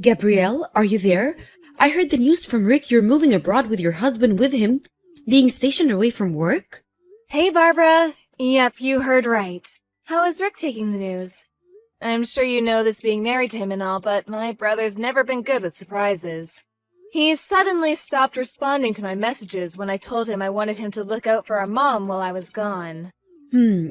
Gabrielle, are you there? I heard the news from Rick you're moving abroad with your husband with him, being stationed away from work? Hey, Barbara. Yep, you heard right. How is Rick taking the news? I'm sure you know this being married to him and all, but my brother's never been good with surprises. He suddenly stopped responding to my messages when I told him I wanted him to look out for our mom while I was gone.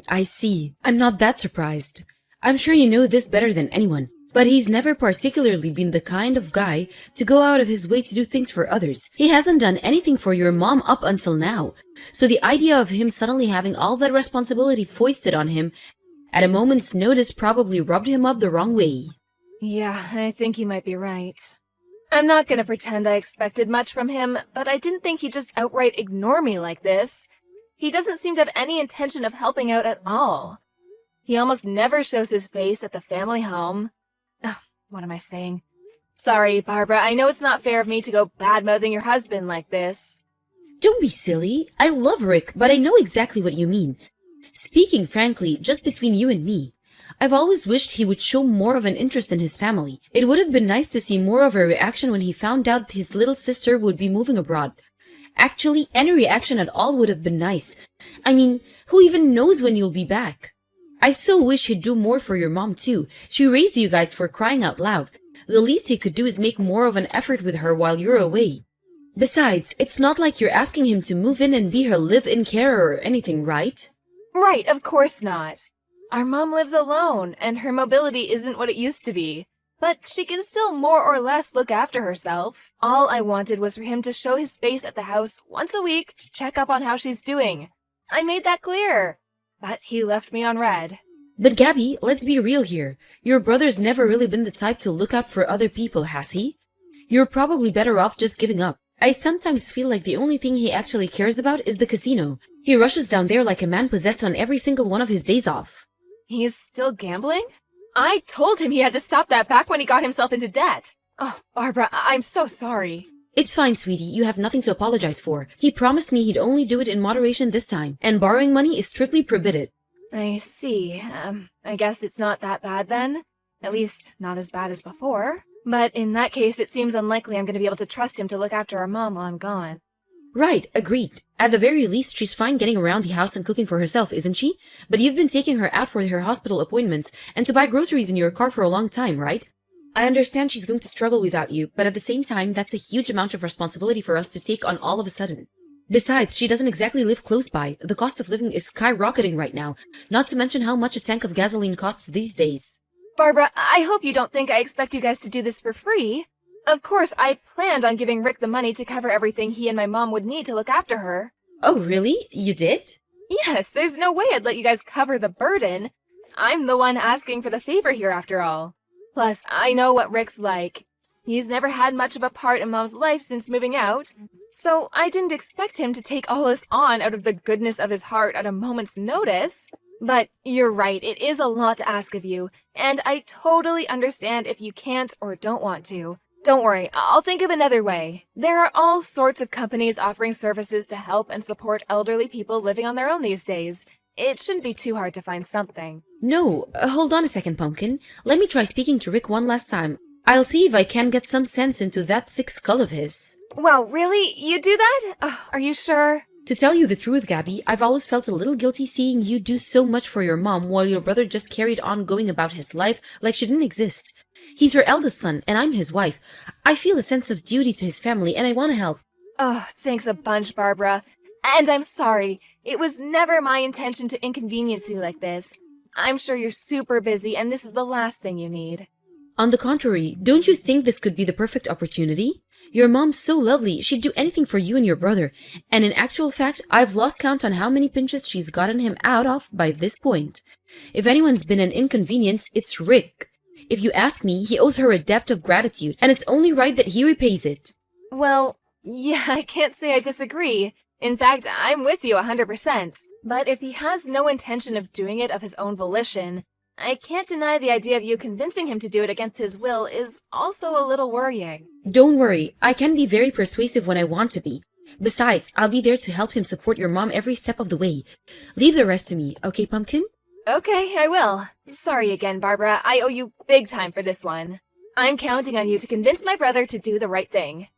I see. I'm not that surprised. I'm sure you know this better than anyone, but he's never particularly been the kind of guy to go out of his way to do things for others. He hasn't done anything for your mom up until now, so the idea of him suddenly having all that responsibility foisted on him at a moment's notice probably rubbed him up the wrong way. Yeah, I think you might be right. I'm not gonna pretend I expected much from him, but I didn't think he'd just outright ignore me like this. He doesn't seem to have any intention of helping out at all. He almost never shows his face at the family home. What am I saying? Sorry, Barbara, I know it's not fair of me to go bad-mouthing your husband like this. Don't be silly. I love Rick, but I know exactly what you mean. Speaking frankly, just between you and me, I've always wished he would show more of an interest in his family. It would have been nice to see more of a reaction when he found out his little sister would be moving abroad. Actually, any reaction at all would have been nice. I mean, who even knows when you'll be back? I so wish he'd do more for your mom too. She raised you guys, for crying out loud. The least he could do is make more of an effort with her while you're away. Besides, it's not like you're asking him to move in and be her live-in carer or anything, right? Right, of course not. Our mom lives alone, and her mobility isn't what it used to be. But she can still more or less look after herself. All I wanted was for him to show his face at the house once a week to check up on how she's doing. I made that clear. But he left me on red. But Gabby, let's be real here. Your brother's never really been the type to look out for other people, has he? You're probably better off just giving up. I sometimes feel like the only thing he actually cares about is the casino. He rushes down there like a man possessed on every single one of his days off. He's still gambling? I told him he had to stop that back when he got himself into debt. Oh, Barbara, I'm so sorry. It's fine, sweetie. You have nothing to apologize for. He promised me he'd only do it in moderation this time, and borrowing money is strictly prohibited. I see. I guess it's not that bad then. At least, not as bad as before. But in that case, it seems unlikely I'm going to be able to trust him to look after our mom while I'm gone. Right, agreed. At the very least, she's fine getting around the house and cooking for herself, isn't she? But you've been taking her out for her hospital appointments and to buy groceries in your car for a long time, right? I understand she's going to struggle without you, but at the same time, that's a huge amount of responsibility for us to take on all of a sudden. Besides, she doesn't exactly live close by. The cost of living is skyrocketing right now, not to mention how much a tank of gasoline costs these days. Barbara, I hope you don't think I expect you guys to do this for free. Of course, I planned on giving Rick the money to cover everything he and my mom would need to look after her. Oh, really? You did? Yes, there's no way I'd let you guys cover the burden. I'm the one asking for the favor here after all. Plus, I know what Rick's like. He's never had much of a part in Mom's life since moving out, so I didn't expect him to take all this on out of the goodness of his heart at a moment's notice. But you're right, it is a lot to ask of you, and I totally understand if you can't or don't want to. Don't worry, I'll think of another way. There are all sorts of companies offering services to help and support elderly people living on their own these days. It shouldn't be too hard to find something. No, hold on a second, Pumpkin. Let me try speaking to Rick one last time. I'll see if I can get some sense into that thick skull of his. Wow, really? You do that? Are you sure? To tell you the truth, Gabby, I've always felt a little guilty seeing you do so much for your mom while your brother just carried on going about his life like she didn't exist. He's her eldest son, and I'm his wife. I feel a sense of duty to his family, and I want to help. Oh, thanks a bunch, Barbara. And I'm sorry. It was never my intention to inconvenience you like this. I'm sure you're super busy, and this is the last thing you need. On the contrary, don't you think this could be the perfect opportunity? Your mom's so lovely, she'd do anything for you and your brother. And in actual fact, I've lost count on how many pinches she's gotten him out of by this point. If anyone's been an inconvenience, it's Rick. If you ask me, he owes her a debt of gratitude, and it's only right that he repays it. Well, yeah, I can't say I disagree. In fact, I'm with you 100%. But if he has no intention of doing it of his own volition, I can't deny the idea of you convincing him to do it against his will is also a little worrying. Don't worry, I can be very persuasive when I want to be. Besides, I'll be there to help him support your mom every step of the way. Leave the rest to me, okay, Pumpkin? Okay, I will. Sorry again, Barbara. I owe you big time for this one. I'm counting on you to convince my brother to do the right thing.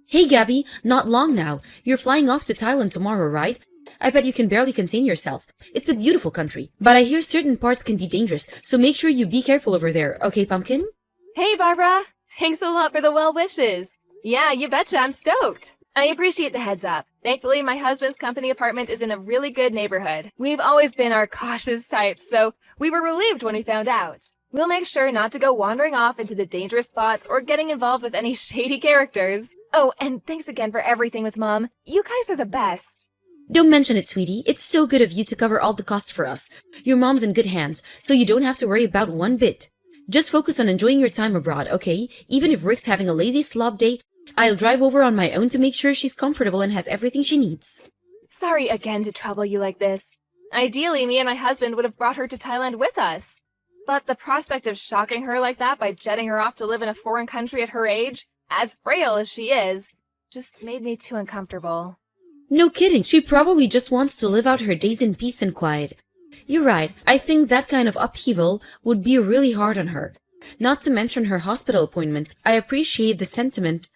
Hey Gabby, not long now. You're flying off to Thailand tomorrow, right? I bet you can barely contain yourself. It's a beautiful country, but I hear certain parts can be dangerous, so make sure you be careful over there, okay, Pumpkin? Hey, Barbara! Thanks a lot for the well wishes. Yeah, you betcha, I'm stoked. I appreciate the heads up. Thankfully, my husband's company apartment is in a really good neighborhood. We've always been our cautious types, so we were relieved when we found out. We'll make sure not to go wandering off into the dangerous spots or getting involved with any shady characters. Oh, and thanks again for everything with Mom. You guys are the best. Don't mention it, sweetie. It's so good of you to cover all the costs for us. Your mom's in good hands, so you don't have to worry about one bit. Just focus on enjoying your time abroad, okay? Even if Rick's having a lazy slob day, I'll drive over on my own to make sure she's comfortable and has everything she needs. Sorry again to trouble you like this. Ideally, me and my husband would have brought her to Thailand with us. But the prospect of shocking her like that by jetting her off to live in a foreign country at her age, as frail as she is, just made me too uncomfortable. No kidding, she probably just wants to live out her days in peace and quiet. You're right, I think that kind of upheaval would be really hard on her. Not to mention her hospital appointments, I appreciate the sentiment,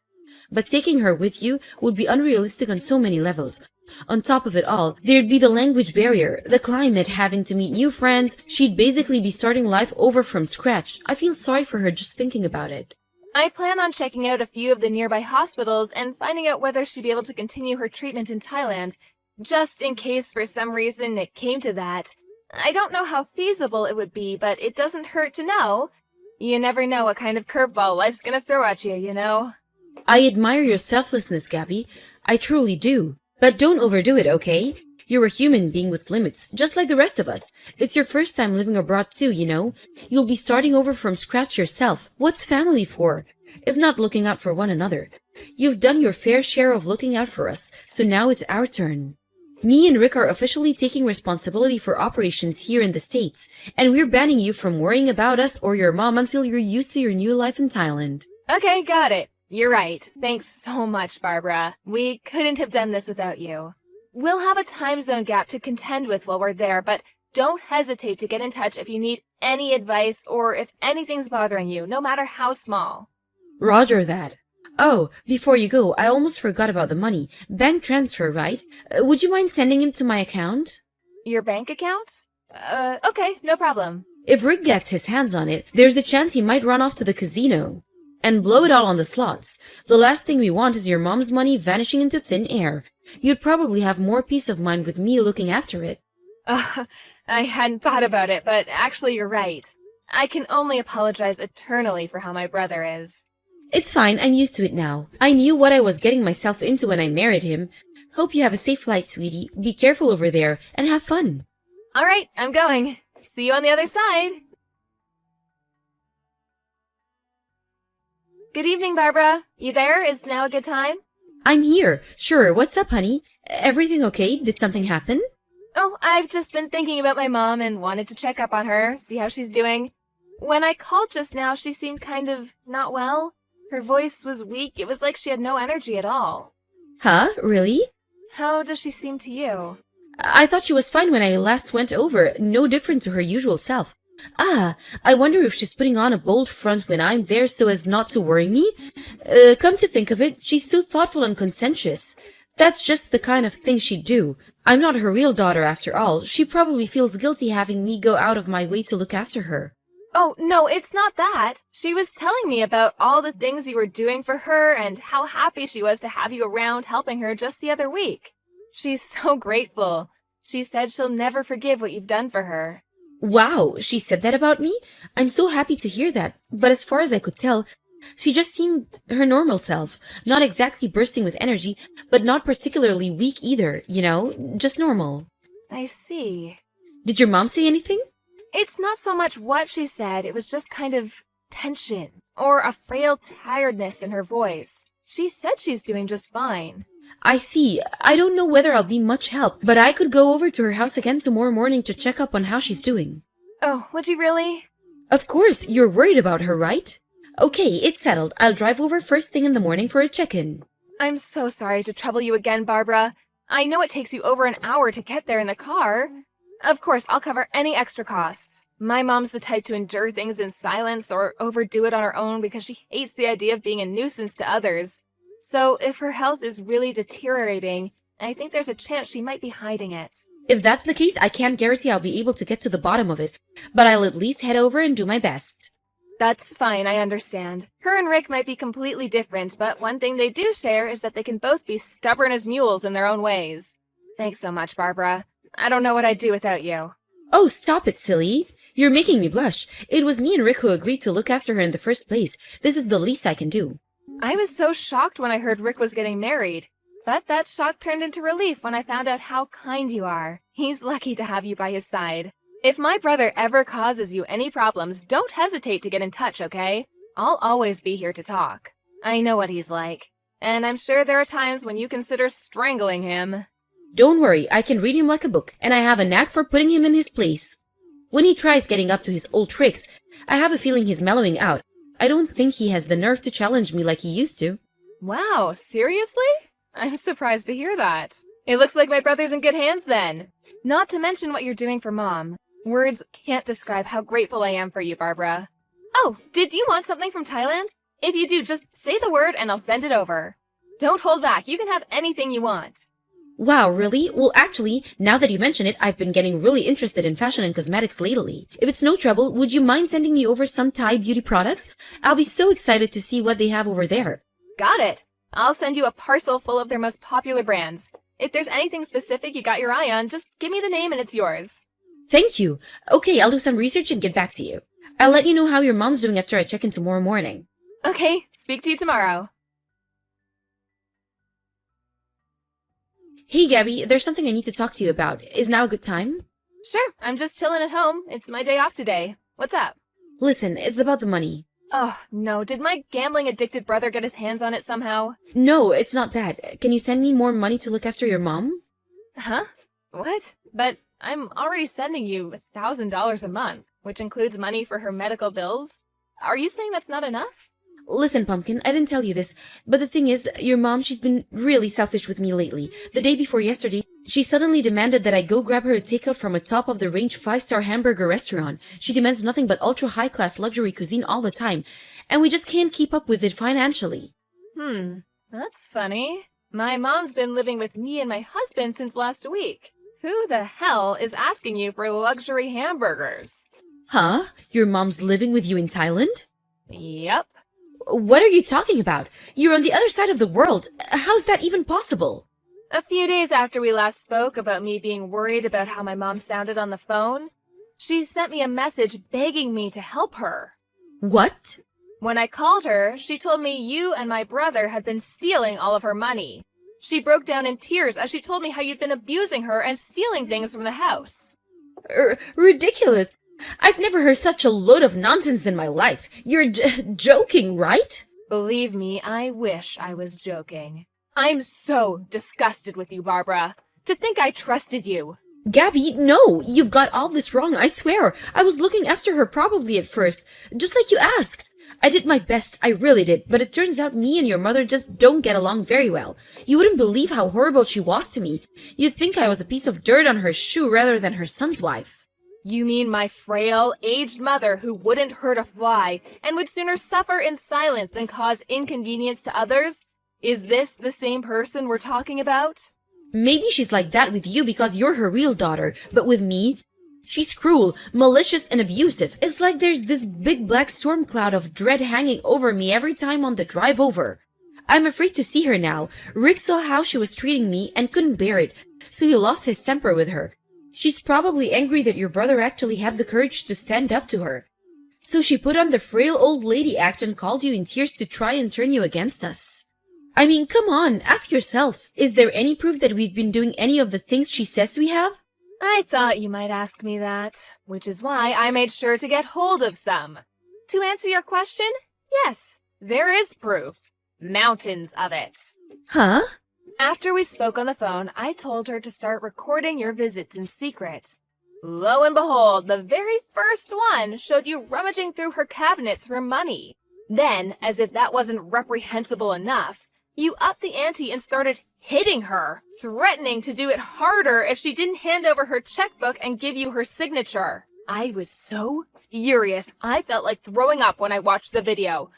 but taking her with you would be unrealistic on so many levels. On top of it all, there'd be the language barrier, the climate, having to meet new friends. She'd basically be starting life over from scratch. I feel sorry for her just thinking about it. I plan on checking out a few of the nearby hospitals and finding out whether she'd be able to continue her treatment in Thailand, just in case for some reason it came to that. I don't know how feasible it would be, but it doesn't hurt to know. You never know what kind of curveball life's gonna throw at you, you know? I admire your selflessness, Gabby. I truly do. But don't overdo it, okay? You're a human being with limits, just like the rest of us. It's your first time living abroad too, you know? You'll be starting over from scratch yourself. What's family for, if not looking out for one another? You've done your fair share of looking out for us, so now it's our turn. Me and Rick are officially taking responsibility for operations here in the States, and we're banning you from worrying about us or your mom until you're used to your new life in Thailand. Okay, got it. You're right. Thanks so much, Barbara. We couldn't have done this without you. We'll have a time zone gap to contend with while we're there, but don't hesitate to get in touch if you need any advice or if anything's bothering you, no matter how small. Roger that. Oh, before you go, I almost forgot about the money. Bank transfer, right? Would you mind sending it to my account? Your bank account? Okay, no problem. If Rick gets his hands on it, there's a chance he might run off to the casino and blow it all on the slots. The last thing we want is your mom's money vanishing into thin air. You'd probably have more peace of mind with me looking after it. I hadn't thought about it, but actually you're right. I can only apologize eternally for how my brother is. It's fine, I'm used to it now. I knew what I was getting myself into when I married him. Hope you have a safe flight, sweetie. Be careful over there, and have fun. All right, I'm going. See you on the other side. Good evening, Barbara. You there? Is now a good time? I'm here. Sure, what's up, honey? Everything okay? Did something happen? Oh, I've just been thinking about my mom and wanted to check up on her, see how she's doing. When I called just now, she seemed kind of not well. Her voice was weak. It was like she had no energy at all. Huh? Really? How does she seem to you? I thought she was fine when I last went over. No different to her usual self. I wonder if she's putting on a bold front when I'm there so as not to worry me? Come to think of it, she's so thoughtful and conscientious. That's just the kind of thing she'd do. I'm not her real daughter after all. She probably feels guilty having me go out of my way to look after her. Oh, no, it's not that. She was telling me about all the things you were doing for her and how happy she was to have you around helping her just the other week. She's so grateful. She said she'll never forgive what you've done for her. Wow, she said that about me? I'm so happy to hear that. But as far as I could tell, she just seemed her normal self. Not exactly bursting with energy, but not particularly weak either, you know? Just normal. I see. Did your mom say anything? It's not so much what she said, it was just kind of tension, or a frail tiredness in her voice. She said she's doing just fine. I see. I don't know whether I'll be much help, but I could go over to her house again tomorrow morning to check up on how she's doing. Oh, would you really? Of course, you're worried about her, right? Okay, it's settled. I'll drive over first thing in the morning for a check-in. I'm so sorry to trouble you again, Barbara. I know it takes you over an hour to get there in the car. Of course, I'll cover any extra costs. My mom's the type to endure things in silence or overdo it on her own because she hates the idea of being a nuisance to others. So if her health is really deteriorating, I think there's a chance she might be hiding it. If that's the case, I can't guarantee I'll be able to get to the bottom of it, but I'll at least head over and do my best. That's fine, I understand. Her and Rick might be completely different, but one thing they do share is that they can both be stubborn as mules in their own ways. Thanks so much, Barbara. I don't know what I'd do without you. Oh, stop it, silly. You're making me blush. It was me and Rick who agreed to look after her in the first place. This is the least I can do. I was so shocked when I heard Rick was getting married. But that shock turned into relief when I found out how kind you are. He's lucky to have you by his side. If my brother ever causes you any problems, don't hesitate to get in touch, okay? I'll always be here to talk. I know what he's like. And I'm sure there are times when you consider strangling him. Don't worry, I can read him like a book, and I have a knack for putting him in his place. When he tries getting up to his old tricks, I have a feeling he's mellowing out. I don't think he has the nerve to challenge me like he used to. Wow, seriously? I'm surprised to hear that. It looks like my brother's in good hands then. Not to mention what you're doing for Mom. Words can't describe how grateful I am for you, Barbara. Oh, did you want something from Thailand? If you do, just say the word and I'll send it over. Don't hold back. You can have anything you want. Wow, really? Well, actually, now that you mention it, I've been getting really interested in fashion and cosmetics lately. If it's no trouble, would you mind sending me over some Thai beauty products? I'll be so excited to see what they have over there. Got it. I'll send you a parcel full of their most popular brands. If there's anything specific you got your eye on, just give me the name and it's yours. Thank you. Okay, I'll do some research and get back to you. I'll let you know how your mom's doing after I check in tomorrow morning. Okay, speak to you tomorrow. Hey, Gabby, there's something I need to talk to you about. Is now a good time? Sure, I'm just chilling at home. It's my day off today. What's up? Listen, it's about the money. Oh, no. Did my gambling-addicted brother get his hands on it somehow? No, it's not that. Can you send me more money to look after your mom? Huh? What? But I'm already sending you $1,000 a month, which includes money for her medical bills. Are you saying that's not enough? Listen, Pumpkin, I didn't tell you this, but the thing is, your mom, she's been really selfish with me lately. The day before yesterday, she suddenly demanded that I go grab her a takeout from a top-of-the-range 5-star hamburger restaurant. She demands nothing but ultra-high-class luxury cuisine all the time, and we just can't keep up with it financially. That's funny. My mom's been living with me and my husband since last week. Who the hell is asking you for luxury hamburgers? Huh? Your mom's living with you in Thailand? Yep. What are you talking about? You're on the other side of the world. How's that even possible? A few days after we last spoke about me being worried about how my mom sounded on the phone, she sent me a message begging me to help her. What? When I called her, she told me you and my brother had been stealing all of her money. She broke down in tears as she told me how you'd been abusing her and stealing things from the house. Ridiculous. I've never heard such a load of nonsense in my life. You're joking, right? Believe me, I wish I was joking. I'm so disgusted with you, Barbara. To think I trusted you. Gabby, no, you've got all this wrong, I swear. I was looking after her probably at first, just like you asked. I did my best, I really did, but it turns out me and your mother just don't get along very well. You wouldn't believe how horrible she was to me. You'd think I was a piece of dirt on her shoe rather than her son's wife. You mean my frail, aged mother who wouldn't hurt a fly and would sooner suffer in silence than cause inconvenience to others? Is this the same person we're talking about? Maybe she's like that with you because you're her real daughter, but with me, she's cruel, malicious, and abusive. It's like there's this big black storm cloud of dread hanging over me every time on the drive over. I'm afraid to see her now. Rick saw how she was treating me and couldn't bear it, so he lost his temper with her. She's probably angry that your brother actually had the courage to stand up to her. So she put on the frail old lady act and called you in tears to try and turn you against us. I mean, come on, ask yourself. Is there any proof that we've been doing any of the things she says we have? I thought you might ask me that, which is why I made sure to get hold of some. To answer your question, yes, there is proof. Mountains of it. Huh? After we spoke on the phone, I told her to start recording your visits in secret. Lo and behold, the very first one showed you rummaging through her cabinets for money. Then, as if that wasn't reprehensible enough, you upped the ante and started hitting her, threatening to do it harder if she didn't hand over her checkbook and give you her signature. I was so furious, I felt like throwing up when I watched the video.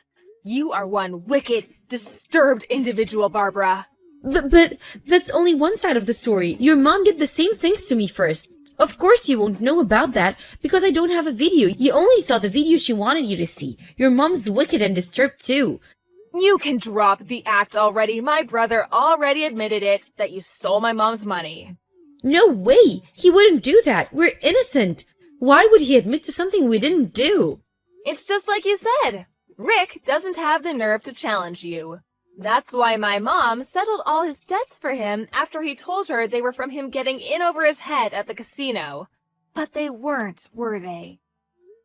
You are one wicked, disturbed individual, Barbara. But that's only one side of the story. Your mom did the same things to me first. Of course you won't know about that because I don't have a video. You only saw the video she wanted you to see. Your mom's wicked and disturbed too. You can drop the act already. My brother already admitted it, that you stole my mom's money. No way! He wouldn't do that. We're innocent. Why would he admit to something we didn't do? It's just like you said. Rick doesn't have the nerve to challenge you. That's why my mom settled all his debts for him after he told her they were from him getting in over his head at the casino. But they weren't, were they?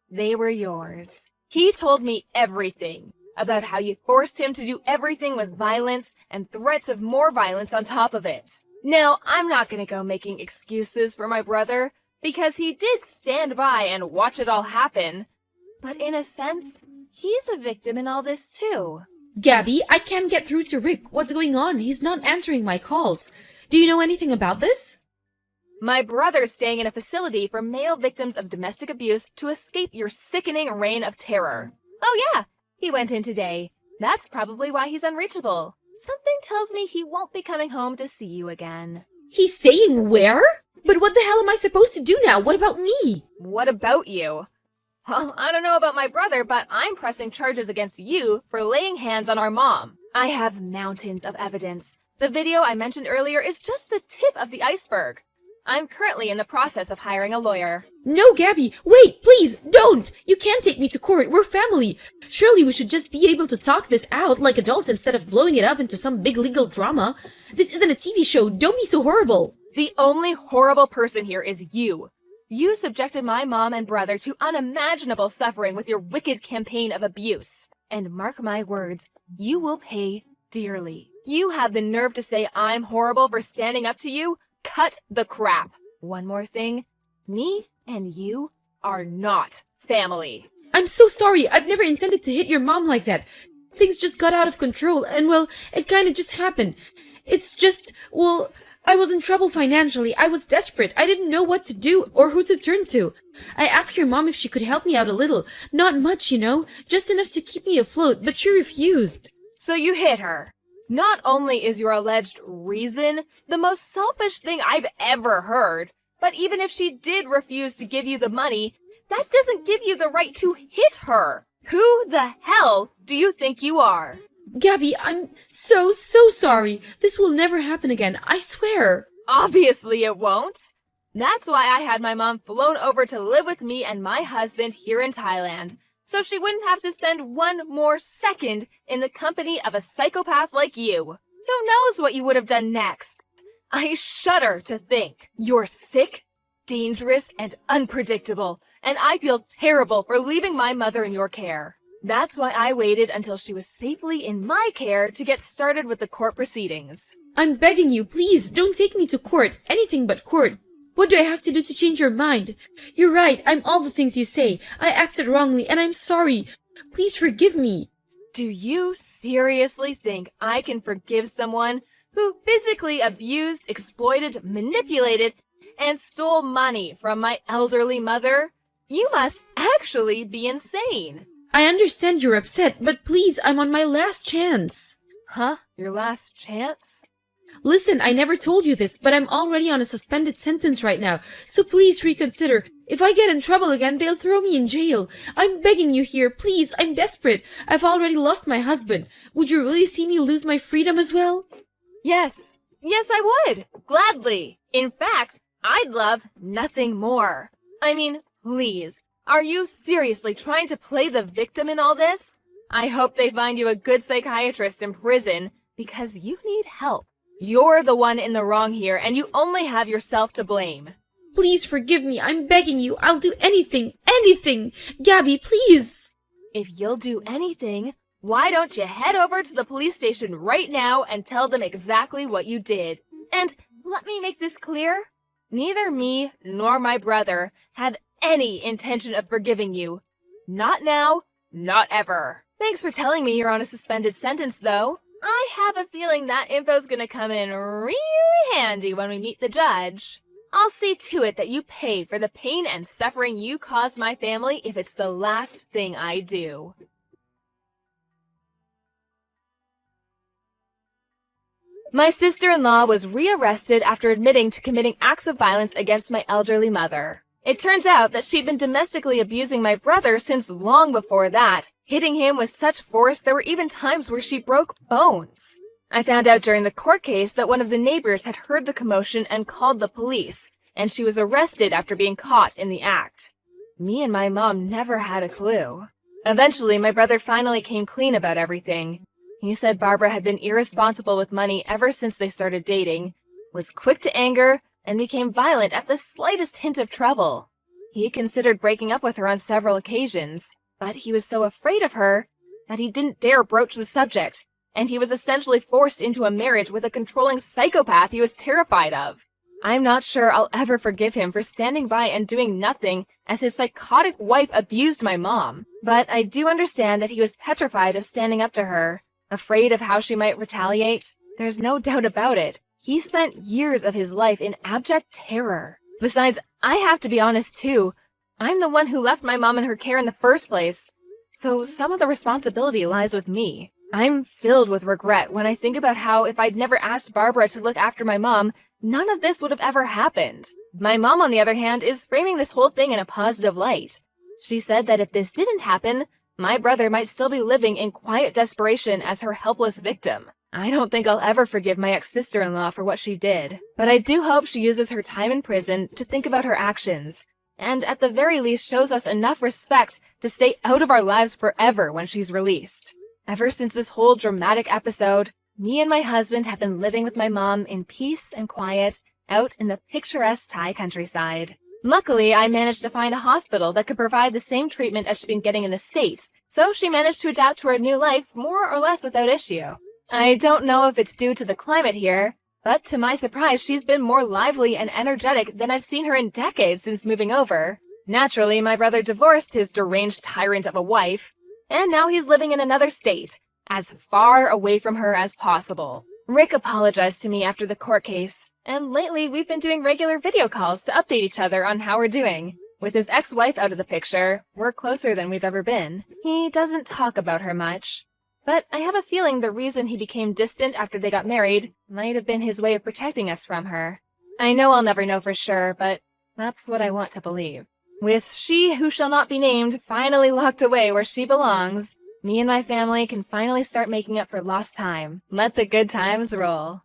They were yours. He told me everything about how you forced him to do everything with violence and threats of more violence on top of it. Now, I'm not going to go making excuses for my brother because he did stand by and watch it all happen. But in a sense, he's a victim in all this too. Gabby, I can't get through to Rick. What's going on? He's not answering my calls. Do you know anything about this? My brother's staying in a facility for male victims of domestic abuse to escape your sickening reign of terror. Oh yeah, he went in today. That's probably why he's unreachable. Something tells me he won't be coming home to see you again. He's staying where? But what the hell am I supposed to do now? What about me? What about you? Well, I don't know about my brother, but I'm pressing charges against you for laying hands on our mom. I have mountains of evidence. The video I mentioned earlier is just the tip of the iceberg. I'm currently in the process of hiring a lawyer. No, Gabby, wait, please, don't! You can't take me to court. We're family. Surely we should just be able to talk this out like adults instead of blowing it up into some big legal drama. This isn't a TV show. Don't be so horrible. The only horrible person here is you. You subjected my mom and brother to unimaginable suffering with your wicked campaign of abuse. And mark my words, you will pay dearly. You have the nerve to say I'm horrible for standing up to you? Cut the crap. One more thing, me and you are not family. I'm so sorry. I've never intended to hit your mom like that. Things just got out of control and, well, it kind of just happened. It's just, well, I was in trouble financially. I was desperate. I didn't know what to do or who to turn to. I asked your mom if she could help me out a little. Not much, you know, just enough to keep me afloat, but she refused. So you hit her. Not only is your alleged reason the most selfish thing I've ever heard, but even if she did refuse to give you the money, that doesn't give you the right to hit her. Who the hell do you think you are? Gabby, I'm so sorry. This will never happen again. I swear. Obviously it won't. That's why I had my mom flown over to live with me and my husband here in Thailand, so she wouldn't have to spend one more second in the company of a psychopath like you. Who knows what you would have done next? I shudder to think. You're sick, dangerous, and unpredictable, and I feel terrible for leaving my mother in your care. That's why I waited until she was safely in my care to get started with the court proceedings. I'm begging you, please, don't take me to court. Anything but court. What do I have to do to change your mind? You're right, I'm all the things you say. I acted wrongly, and I'm sorry. Please forgive me. Do you seriously think I can forgive someone who physically abused, exploited, manipulated, and stole money from my elderly mother? You must actually be insane. I understand you're upset, but please, I'm on my last chance. Huh? Your last chance? Listen, I never told you this, but I'm already on a suspended sentence right now, so please reconsider. If I get in trouble again, they'll throw me in jail. I'm begging you here, please, I'm desperate. I've already lost my husband. Would you really see me lose my freedom as well? Yes. Yes, I would. Gladly. In fact, I'd love nothing more. I mean, please. Are you seriously trying to play the victim in all this? I hope they find you a good psychiatrist in prison because you need help. You're the one in the wrong here, and you only have yourself to blame. Please forgive me. I'm begging you. I'll do anything. Anything. Gabby, please. If you'll do anything, why don't you head over to the police station right now and tell them exactly what you did? And let me make this clear. Neither me nor my brother have any intention of forgiving you. Not now, not ever. Thanks for telling me you're on a suspended sentence, though. I have a feeling that info's gonna come in really handy when we meet the judge. I'll see to it that you pay for the pain and suffering you caused my family if it's the last thing I do. My sister-in-law was rearrested after admitting to committing acts of violence against my elderly mother. It turns out that she'd been domestically abusing my brother since long before that, hitting him with such force there were even times where she broke bones. I found out during the court case that one of the neighbors had heard the commotion and called the police, and she was arrested after being caught in the act. Me and my mom never had a clue. Eventually, my brother finally came clean about everything. He said Barbara had been irresponsible with money ever since they started dating, was quick to anger, and became violent at the slightest hint of trouble. He considered breaking up with her on several occasions, but he was so afraid of her that he didn't dare broach the subject, and he was essentially forced into a marriage with a controlling psychopath he was terrified of. I'm not sure I'll ever forgive him for standing by and doing nothing as his psychotic wife abused my mom, but I do understand that he was petrified of standing up to her, afraid of how she might retaliate. There's no doubt about it. He spent years of his life in abject terror. Besides, I have to be honest too. I'm the one who left my mom in her care in the first place, so some of the responsibility lies with me. I'm filled with regret when I think about how if I'd never asked Barbara to look after my mom, none of this would have ever happened. My mom, on the other hand, is framing this whole thing in a positive light. She said that if this didn't happen, my brother might still be living in quiet desperation as her helpless victim. I don't think I'll ever forgive my ex-sister-in-law for what she did, but I do hope she uses her time in prison to think about her actions, and at the very least shows us enough respect to stay out of our lives forever when she's released. Ever since this whole dramatic episode, me and my husband have been living with my mom in peace and quiet out in the picturesque Thai countryside. Luckily, I managed to find a hospital that could provide the same treatment as she'd been getting in the States, so she managed to adapt to her new life more or less without issue. I don't know if it's due to the climate here, but to my surprise, she's been more lively and energetic than I've seen her in decades since moving over. Naturally, my brother divorced his deranged tyrant of a wife, and now he's living in another state, as far away from her as possible. Rick apologized to me after the court case, and lately we've been doing regular video calls to update each other on how we're doing. With his ex-wife out of the picture, we're closer than we've ever been. He doesn't talk about her much, but I have a feeling the reason he became distant after they got married might have been his way of protecting us from her. I know I'll never know for sure, but that's what I want to believe. With she who shall not be named finally locked away where she belongs, me and my family can finally start making up for lost time. Let the good times roll.